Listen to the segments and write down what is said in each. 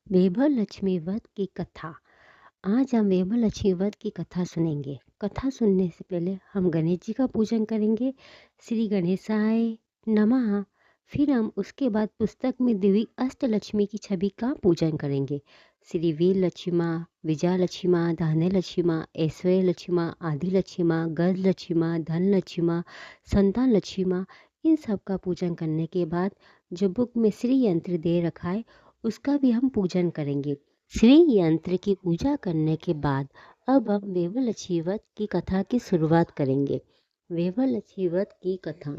वैभव लक्ष्मी व्रत की कथा। आज हम वैभव लक्ष्मी व्रत की कथा सुनेंगे। कथा सुनने से पहले हम गणेश जी का पूजन करेंगे। श्री गणेशाय नमः। फिर हम उसके बाद पुस्तक में देवी अष्टलक्ष्मी की छवि का पूजन करेंगे। श्री वीर लक्ष्मी माँ, विजया लक्ष्मी माँ, धान्य लक्ष्मी माँ, ऐश्वर्य लक्ष्मी माँ, आदि लक्ष्मी माँ, गज लक्ष्मी माँ, धन लक्ष्मी माँ, संतान लक्ष्मी माँ। इन सब का पूजन करने के बाद जो बुक में श्री यंत्र दे रखा है उसका भी हम पूजन करेंगे। श्री यंत्र की पूजा करने के बाद अब हम वैभव लक्ष्मी व्रत की कथा की शुरुआत करेंगे। वैभव लक्ष्मी व्रत की कथा।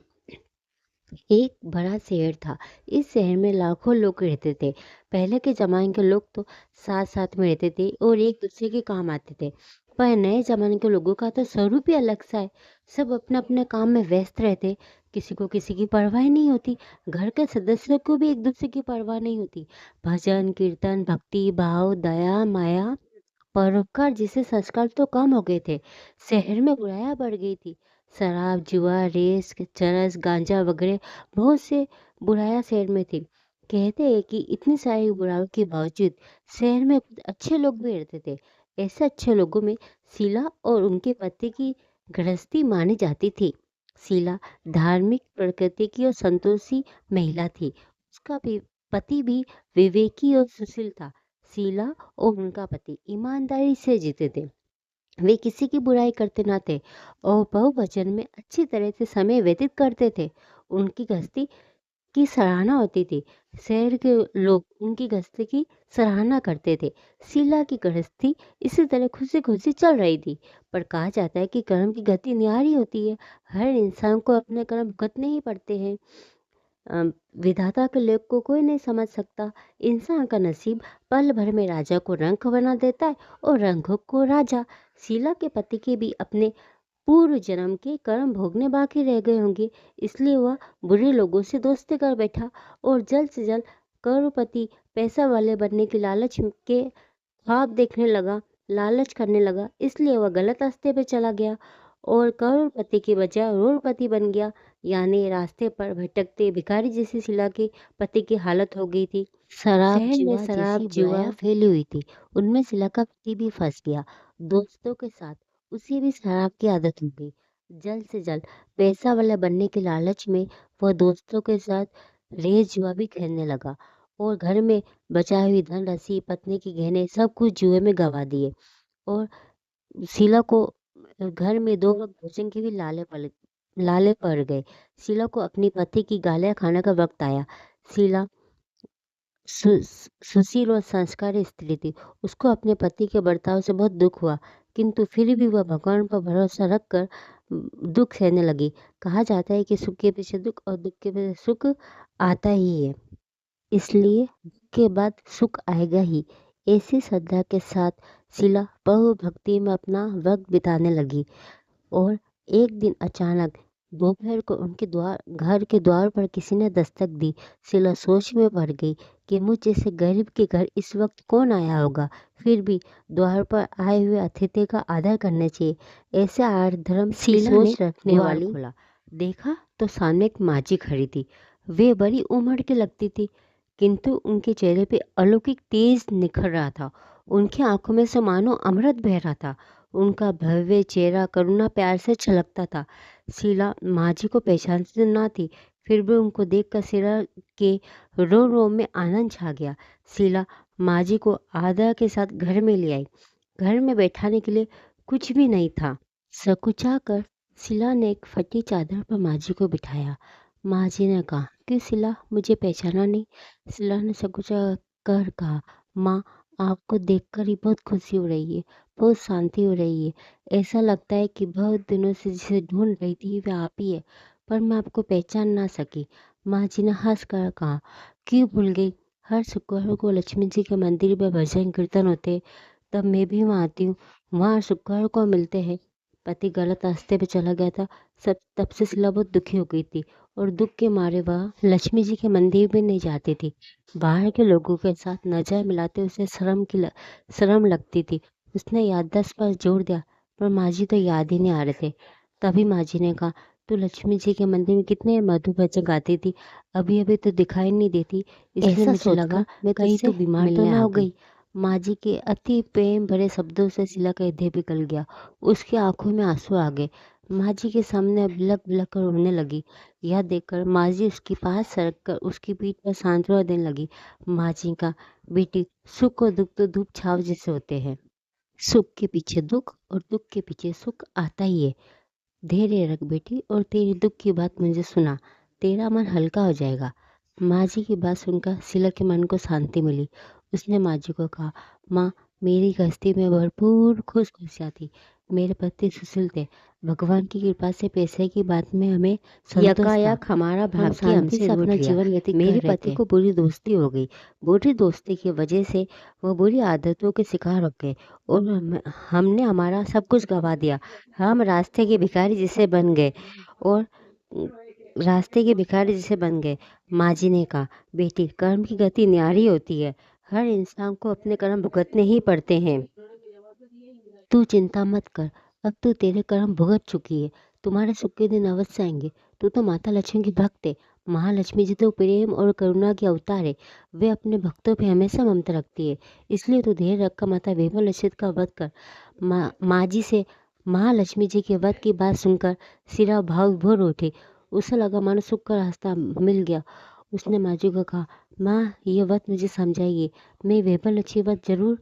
एक बड़ा शहर था। इस शहर में लाखों लोग रहते थे। पहले के ज़माने के लोग तो साथ साथ में रहते थे और एक दूसरे के काम आते थे। पर नए ज़माने के लोगों का तो स्वरूप ही अलग सा है। सब अपने अपने काम में व्यस्त रहते। किसी को किसी की परवाह ही नहीं होती। घर के सदस्यों को भी एक दूसरे की परवाह नहीं होती। भजन कीर्तन भक्ति भाव दया माया परोपकार जैसे संस्कार तो कम हो गए थे। शहर में बुराइयां बढ़ गई थी। शराब जुआ रेस चरस गांजा वगैरह बहुत से बुराइयां शहर में थी। कहते हैं कि इतनी सारी बुराइयों के बावजूद शहर में कुछ अच्छे लोग भी रहते थे। ऐसे अच्छे लोगों में शीला और उनके पति की गृहस्थी मानी जाती थी। शीला धार्मिक प्रकृति की और संतोषी महिला थी। उसका भी पति भी विवेकी और सुशील था। शीला और उनका पति ईमानदारी से जीते थे। वे किसी की बुराई करते ना थे और बहुवचन में अच्छी तरह से समय व्यतीत करते थे। उनकी गृहस्थी की सराहना होती थी। शहर के लोग उनकी गृहस्थी की सराहना करते थे। शीला की गृहस्थी इसी तरह खुशी खुशी चल रही थी। पर कहा जाता है कि कर्म की गति न्यारी होती है। हर इंसान को अपने कर्म भुगतने ही पड़ते हैं। विधाता के लेख को कोई नहीं समझ सकता। इंसान का नसीब पल भर में राजा को रंक बना देता है और रंक को राजा। शीला के पति के भी अपने पूर्व जन्म के कर्म भोगने बाकी रह गए होंगे, इसलिए वह बुरे लोगों से दोस्ती कर बैठा और जल्द से जल्द करोड़पति पैसा वाले बनने की लालच के ख्वाब देखने लगा, लालच करने लगा। इसलिए वह गलत रास्ते पे चला गया और करोड़पति के बजाय रोड़पति बन गया। यानी रास्ते पर भटकते भिखारी जैसी शीला के पति की हालत हो गई थी। शराब शहर में जुआ शराब जैसी जुआ बुराइयां फैली हुई थी। उनमें शीला का पति भी फंस गया। दोस्तों के साथ उसे भी शराब की आदत हो गई। जल्द से जल्द पैसा वाला बनने के लालच में वह दोस्तों के साथ रेस जुआ भी खेलने लगा और घर में बचाई हुई धनराशि पत्नी के गहने सब कुछ जुए में गवा दिए। और शीला को घर में दो वक्त भोजन के भी लाले पड़ गए। शीला को अपनी पति की गालियां खाने का वक्त आया। शीला सुशील और संस्कारी स्त्री थी। उसको अपने पति के बर्ताव से बहुत दुख हुआ, किंतु फिर भी वह भगवान पर भरोसा रखकर दुख सहने लगी। कहा जाता है कि सुख के पीछे दुख और दुख के पीछे सुख आता ही है, इसलिए दुख के बाद सुख आएगा ही। ऐसी श्रद्धा के साथ शीला बहु भक्ति में अपना वक्त बिताने लगी। और एक दिन अचानक दोपहर को उनके घर के द्वार पर किसी ने दस्तक दी। शीला सोच में पड़ गई कि मुझ जैसे गरीब के घर इस वक्त कौन आया होगा। फिर भी द्वार पर आए हुए अतिथि का आदर करना चाहिए, ऐसे आर्य धर्म की शीला ने सोच रखने द्वार वाली खोला। देखा तो सामने एक माझी खड़ी थी। वे बड़ी उम्र की लगती थी, किंतु उनके चेहरे पे अलौकिक तेज निखर रहा था। उनकी आंखों में से मानो अमृत बह रहा था। उनका भव्य चेहरा करुणा प्यार से छलकता था। शीला माझी को पहचानती ना थी, फिर भी उनको देखकर शीला के रो रो में आनंद छा गया। शीला माझी को आदर के साथ घर में ले आई। घर में बैठाने के लिए कुछ भी नहीं था। सकुचा कर शीला ने एक फटी चादर पर माझी को बिठाया। माझी ने कहा कि शीला मुझे पहचाना नहीं। शीला ने सकुचा कर कहा, माँ आपको देखकर ही बहुत खुशी हो रही है, बहुत शांति हो रही है। ऐसा लगता है कि बहुत दिनों से जिसे ढूंढ रही थी वह आप ही है, पर मैं आपको पहचान ना सकी। माँ जी ने हंस कर कहा, क्यों भूल गई? हर शुक्रवार को लक्ष्मी जी के मंदिर में भजन कीर्तन होते, तब मैं भी वहाँ आती हूँ। वहाँ शुक्रवार को मिलते हैं। पति गलत रास्ते पे चला गया था। सब तब से शीला बहुत दुखी हो गई थी और दुख के मारे वह लक्ष्मी जी के मंदिर भी नहीं जाती थी। बाहर के लोगों के साथ नजर मिलाते उसे शर्म लगती थी। उसने याददाश्त पर जोर दिया, पर माँ जी तो याद ही नहीं आ रहे थे। तभी माँ जी ने कहा, तो लक्ष्मी जी के मंदिर में कितने मधुर भजन गाती थी, अभी अभी तो दिखाई नहीं देती। इसलिए ऐसा मुझे लगा सोचकर मैं कहीं तुझसे तो बीमार तो मिलने ना आ हो गई। गई। माँ जी के अति प्रेम भरे शब्दों से शीला का हृदय पिघल गया। उसकी आंखों में आंसू आ गए। माँ जी के सामने बिलख बिलख कर रोने लगी। यह देखकर माँ जी उसके पास सरक कर उसकी पीठ पर सांत्वना देने लगी। माँ जी का, बेटी, सुख और दुख तो धूप छाव जैसे होते हैं। सुख के पीछे दुख और दुख के पीछे सुख आता ही है। धैर्य रख बेटी और तेरी दुख की बात मुझे सुना, तेरा मन हल्का हो जाएगा। माँ जी की बात सुनकर शीला के मन को शांति मिली। उसने माँ जी को कहा, माँ, मेरी गृहस्थी में भरपूर खुशियाँ थी। मेरे पति सुशील थे। भगवान की कृपा से पैसे की बात में हमें संतोष था। यकायक हमारा हम भाग्य शांति हमसे से रूठ अपना गया। जीवन व्यतीत मेरे कर रहे पति थे। को बुरी दोस्ती हो गई। बुरी दोस्ती की वजह से वो बुरी आदतों के शिकार हो गए और हमने हमारा सब कुछ गंवा दिया। हम रास्ते के भिखारी जिसे बन गए और रास्ते के भिखारी जिसे बन गए। माँ जी ने कहा, बेटी, कर्म की गति न्यारी होती है। हर इंसान को अपने कर्म भुगतने ही पड़ते हैं। तू चिंता मत कर, अब तू तेरे कर्म भुगत चुकी है। तुम्हारे सुख के दिन अवश्य आएंगे। तू तो माता लक्ष्मी की भक्त है। महालक्ष्मी जी तो प्रेम और करुणा के अवतार है। वे अपने भक्तों पे हमेशा ममता रखती है। इसलिए तू धैर्य रखकर माता वेमल लक्षित का वध कर। माँ जी से महालक्ष्मी जी के वध की बात सुनकर सिरा भाव विभोर उठी। उसे लगा मानो सुख का रास्ता मिल गया। उसने माँ जी को कहा, माँ, ये वध मुझे समझाइए। मैं वेमल लक्ष्मी वध जरूर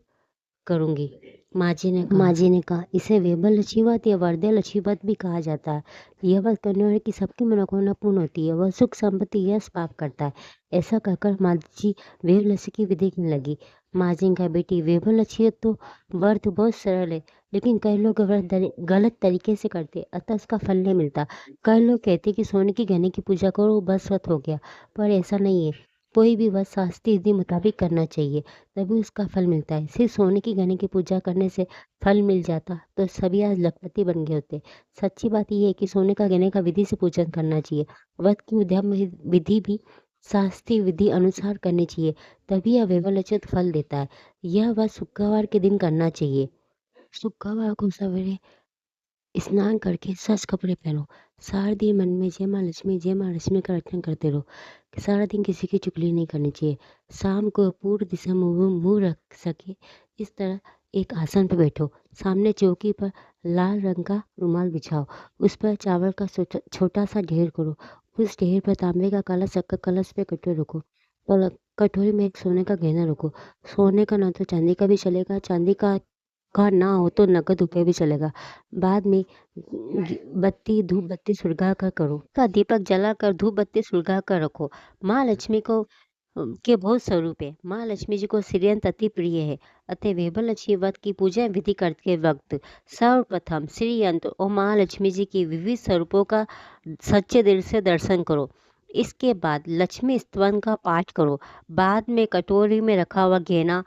करूँगी। माँ जी ने कहा, इसे वेबल लक्ष्मीवत या वर्दे लक्ष्मीवत भी कहा जाता है। यह व्रत करने वाले की सबकी मनोकामना पूर्ण होती है। वह सुख संपत्ति यश प्राप्त करता है। ऐसा कहकर माँ जी वेब लक्ष्मी की विधि करने लगी। माँ जी ने कहा, बेटी, वेबल लक्ष्मी तो व्रत बहुत सरल है, लेकिन कई लोग व्रत गलत तरीके से करते, अतः उसका फल नहीं मिलता। कई लोग कहते कि सोने की गहने की पूजा करो, बस व्रत हो गया, पर ऐसा नहीं है। कोई भी व्रत शास्त्रीय विधि मुताबिक करना चाहिए, तभी उसका फल मिलता है। सिर्फ सोने की गहने की पूजा करने से फल मिल जाता तो सभी आज लखपति बन गए होते। सच्ची बात यह है कि सोने का गहने का विधि से पूजन करना चाहिए। व्रत की उद्यम विधि भी शास्त्रीय विधि अनुसार करनी चाहिए, तभी यह विवलचित फल देता है। यह व्रत शुक्रवार के दिन करना चाहिए। शुक्रवार को सवेरे स्नान करके सच कपड़े पहनो। सारा दिन मन में जय माँ लक्ष्मी का रटन करते रहो। सारा दिन किसी की चुगली नहीं करनी चाहिए। शाम को पूर्व दिशा में मुंह रख सके इस तरह एक आसन पर बैठो। सामने चौकी पर लाल रंग का रुमाल बिछाओ। उस पर चावल का छोटा सा ढेर करो। उस ढेर पर तांबे का कलश रखकर कलश पे कटोरी रखो और कटोरी में एक सोने का गहना रखो। सोने का ना तो चांदी का भी चलेगा, चांदी का ना हो तो नकद रुपये भी चलेगा। बाद में धूप बत्ती सुलगा कर करो का दीपक जला कर धूप बत्ती सुलगा कर रखो। माँ लक्ष्मी को के बहुत स्वरूप है। माँ लक्ष्मी जी को श्रीयंत्र अति प्रिय है। अतः वेबल लक्ष्मी व्रत की पूजा विधि करते वक्त सर्वप्रथम श्रीयंत्र और माँ लक्ष्मी जी की विविध स्वरूपों का सच्चे दिल से दर्शन करो। इसके बाद लक्ष्मी स्तवन का पाठ करो। बाद में कटोरी में रखा हुआ गहना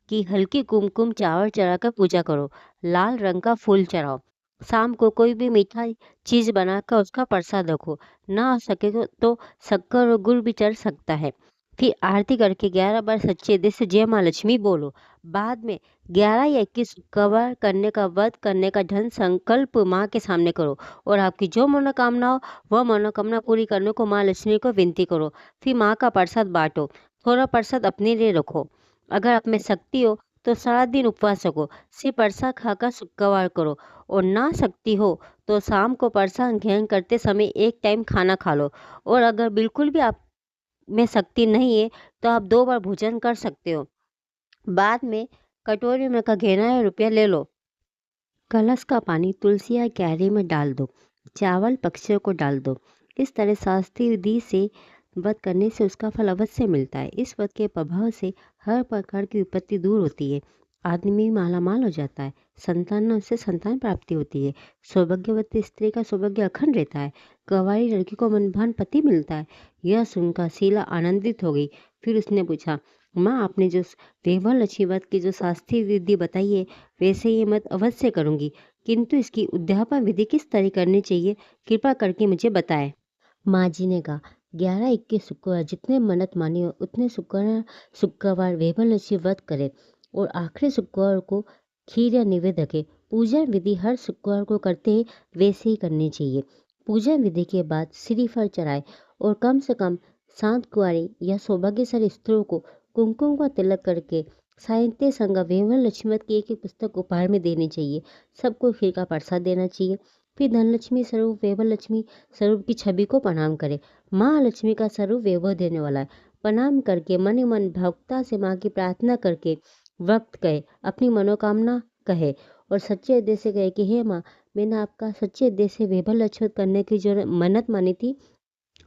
की हल्की कुमकुम चावल चढ़ाकर पूजा करो। लाल रंग का फूल चढ़ाओ। शाम को कोई भी मीठा चीज बनाकर उसका प्रसाद रखो। ना हो सके तो शक्कर और गुड़ भी चढ़ सकता है। फिर आरती करके 11 बार सच्चे दिल से जय माँ लक्ष्मी बोलो। बाद में 11 या 21 शुक्रवार करने का व्रत करने का धन संकल्प माँ के सामने करो और आपकी जो मनोकामना हो वह मनोकामना पूरी करने को माँ लक्ष्मी को विनती करो। फिर माँ का प्रसाद बांटो। थोड़ा प्रसाद अपने लिए रखो। अगर आप में शक्ति हो तो सारा दिन उपवास रखो। सिर्फ प्रसाद खाकर शुक्रवार करो और ना शक्ति हो तो शाम को प्रसाद ग्रहण करते समय एक टाइम खाना खा लो। और अगर बिल्कुल भी आप में शक्ति नहीं है तो आप 2 बार भोजन कर सकते हो। बाद में कटोरी में का गहना या रुपया ले लो। कलश का पानी तुलसी या क्यारी में डाल दो। चावल पक्षियों को डाल दो। इस तरह शास्त्रीय विधि से व्रत करने से उसका फल अवश्य मिलता है। इस व्रत के प्रभाव से हर प्रकार की विपत्ति दूर होती है। आदमी मालामाल हो जाता है। संतान से संतान प्राप्ति होती है। सौभाग्यवती स्त्री का सौभाग्य अखंड रहता है। कुंवारी लड़की को मनभावन पति मिलता है। यह सुनकर शीला आनंदित हो गई। फिर उसने पूछा, माँ, आपने जो वेबल लक्ष्मी व्रत की जो शास्त्रीय विधि बताई है वैसे ये मत अवश्य करूँगी, किंतु इसकी उद्यापन विधि किस तरह करनी चाहिए, कृपा करके मुझे बताएं। माँ जी ने कहा, 11-21 शुक्रवार जितने मन्नत मानी हो उतने शुक्रवार वेबल लक्ष्मी व्रत करें और आखिरी शुक्रवार को खीर या निवेद्य रखें। पूजा विधि हर शुक्रवार को करते हैं वैसे ही करनी चाहिए। पूजा विधि के बाद श्रीफल चढ़ाए और कम से कम 7 कुंवारी या सौभाग्यशाली स्त्रियों को कुमकुम का तिलक करके साहित्य संग वेमल लक्ष्मीवत की एक पुस्तक उपहार में देनी चाहिए। सबको खीर का प्रसाद देना चाहिए। फिर धनलक्ष्मी स्वरूप वेमल लक्ष्मी स्वरूप की छवि को प्रणाम करे। माँ लक्ष्मी का स्वरूप वैभव देने वाला है। प्रणाम करके मन ही मन भावुकता से माँ की प्रार्थना करके वक्त कहे, अपनी मनोकामना कहे और सच्चे हृदय से कहे कि हे माँ, मैंने आपका सच्चे हृदय से वेमल लक्ष्मीवत करने की जो मन्नत मानी थी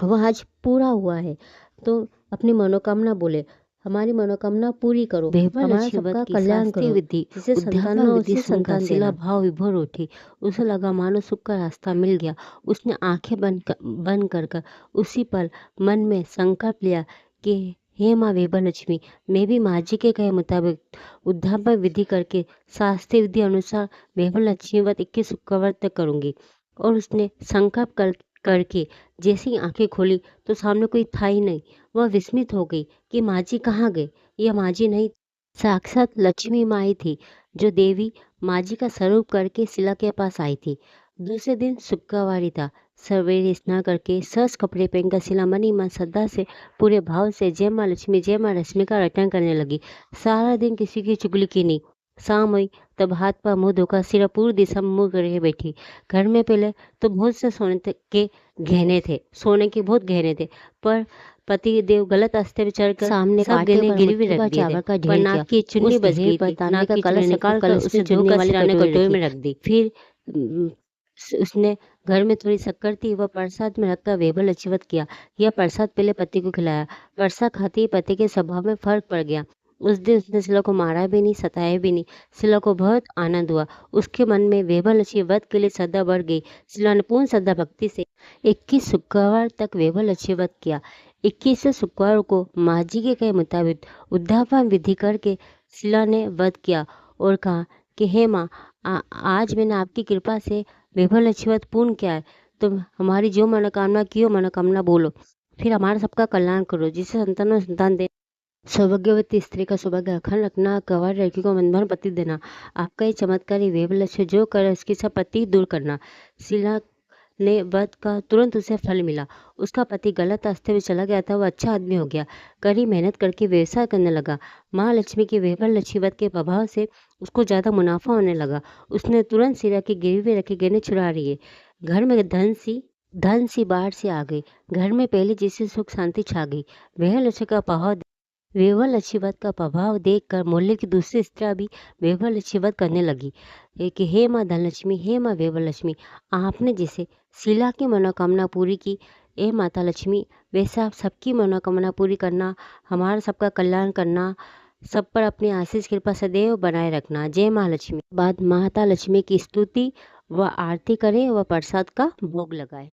वह आज पूरा हुआ है। तो अपनी मनोकामना बोले, हमारी मनोकामना पूरी करो, हमारा सबका कल्याण करो। विधि जिसे संतान न हो उसे संतान शिला देना। भाव विभोर उठी। उसे लगा मानो सुख का रास्ता मिल गया। उसने आंखें बंद कर उसी पल मन में संकल्प लिया कि हे माँ वेमल लक्ष्मी, मैं भी माँ जी के कहे मुताबिक उद्यापन विधि करके शास्त्रीय विधि अनुसार वेमल लक्ष्मीवत 21 शुक्रवार तक करूंगी। और उसने संकल्प करके जैसे ही आंखें खोली तो सामने कोई था ही नहीं। वह विस्मित हो गई कि माँ जी कहाँ गए। यह माँ जी नहीं, साक्षात लक्ष्मी माँ ही थी, जो देवी माँ जी का स्वरूप करके शिला के पास आई थी। दूसरे दिन शुक्रवार था। सवेरे स्नान करके सहज कपड़े पहनकर शिला मन ही मन श्रद्धा से पूरे भाव से जय माँ लक्ष्मी जय माँ लक्ष्मी का रटन करने लगी। सारा दिन किसी की चुगली की नहीं। शाम हुई तब हाथ पर मुंह धोकर सिरा पूर्व दिशा में मुंह करे बैठी। घर में पहले तो बहुत से के गहने थे, सोने के बहुत गहने थे, पर पति देव गलत रास्ते पे चढ़कर सामने सब गहने गिरवी रख दिए थे। का पर ढेर नाक किया। की चुन्नी उस बच ढेर गई पर थी। तांबे नाक का की कलश चुन्नी निकाल निकाल कर कर उसने उसे चुन्नी धोकर वाली सिराने कटोरी कटोरी रखी। में रख दी। फिर उसने घर में थोड़ी शक्कर थी, वह प्रसाद में रखकर वेमल लक्ष्मीवत किया। यह प्रसाद पहले पति को खिलाया। प्रसाद खाते ही पति के स्वभाव में फर्क पड़ गया। उस दिन उसने शिला को मारा भी नहीं, सताया भी नहीं। शिला को बहुत आनंद हुआ। उसके मन में वेमल लक्ष्मीवत के लिए श्रद्धा बढ़ गई। शिला ने पूर्ण श्रद्धा भक्ति से 21 शुक्रवार तक वेमल लक्ष्मीवत किया। 21वें शुक्रवार को माँ जी के कहे मुताबिक उद्यापन विधि करके शिला ने वध किया और कहा कि हे माँ, आज मैंने आपकी कृपा से वेमल लक्ष्मीवत पूर्ण किया है। तुम हमारी जो मनोकामना की हो मनोकामना बोलो, फिर हमारा सबका कल्याण करो, जिसे संतानों संतान दे। सौभाग्यवती स्त्री का सौभाग्य अखंड रखना, गंवार लड़की को मनभर पति देना। आपका ये चमत्कारी वेमल लक्ष्मी जो करे उसकी सब पति दूर करना। शिला ने व्रत का तुरंत उसे फल मिला। उसका पति गलत रास्ते में चला गया था, वह अच्छा आदमी हो गया। कड़ी मेहनत करके व्यवसाय करने लगा। माँ लक्ष्मी के वेमल लक्ष्मीवत के प्रभाव से उसको ज़्यादा मुनाफा होने लगा। उसने तुरंत सिरा की गिरवी रखे गहने चुरा रही है। घर में धन सी बाढ़ से आ गई। घर में पहले जैसी सुख शांति छा गई। वेमल लक्ष्मीवत का प्रभाव देखकर मोहल्ले की दूसरी स्त्रियां भी वेमल लक्ष्मीवत करने लगी कि हे माँ धनलक्ष्मी, हे माँ वेमल लक्ष्मी, आपने जैसे शिला की मनोकामना पूरी की, ए माता लक्ष्मी, वैसे आप सबकी मनोकामना पूरी करना, हमारा सबका कल्याण करना, सब पर अपनी आशीष कृपा सदैव बनाए रखना। जय माँ लक्ष्मी। बाद माता लक्ष्मी की स्तुति व आरती करें व प्रसाद का भोग लगाए।